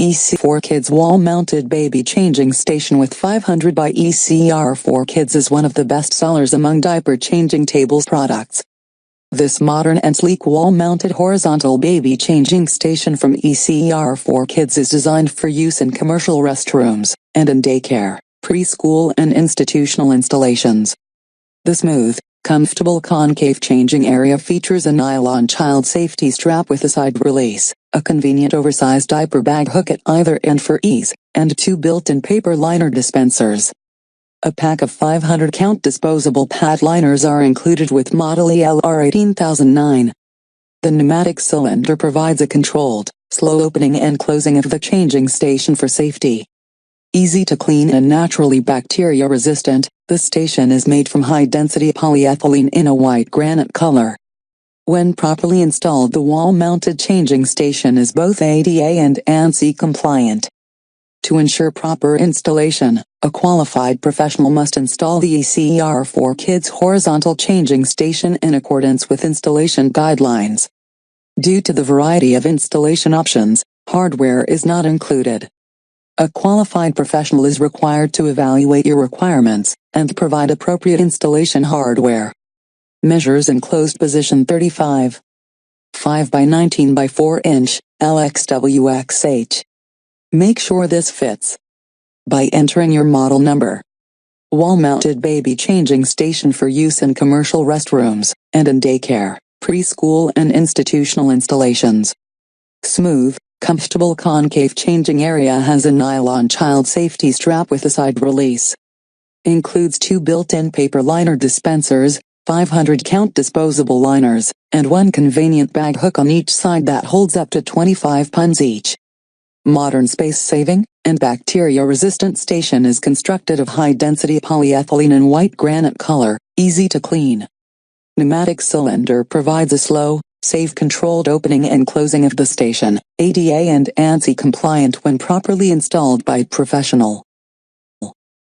ECR4Kids wall-mounted baby changing station with 500 by ECR4Kids is one of the best sellers among diaper changing tables products. This modern and sleek wall-mounted horizontal baby changing station from ECR4Kids is designed for use in commercial restrooms and in daycare, preschool and institutional installations. The smooth, comfortable concave changing area features a nylon child safety strap with a side release, a convenient oversized diaper bag hook at either end for ease, and 2 built-in paper liner dispensers. A pack of 500 count disposable pad liners are included with model ELR 18009. The pneumatic cylinder provides a controlled, slow opening and closing of the changing station for safety. Easy to clean and naturally bacteria resistant, the station is made from high-density polyethylene in a white granite color. When properly installed, the wall-mounted changing station is both ADA and ANSI compliant. To ensure proper installation, a qualified professional must install the ECR4Kids horizontal changing station in accordance with installation guidelines. Due to the variety of installation options, hardware is not included. A qualified professional is required to evaluate your requirements and provide appropriate installation hardware. Measures enclosed position 35. 5 by 19 by 4 inch, LXWXH. Make sure this fits by entering your model number. Wall-mounted baby changing station for use in commercial restrooms and in daycare, preschool and institutional installations. Smooth, comfortable concave changing area has a nylon child safety strap with a side release. Includes 2 built-in paper liner dispensers, 500 count disposable liners, and 1 convenient bag hook on each side that holds up to 25 pounds each. Modern space-saving and bacteria-resistant station is constructed of high-density polyethylene in white granite color, easy to clean. Pneumatic cylinder provides a slow, safe controlled opening and closing of the station, ADA and ANSI compliant when properly installed by professional.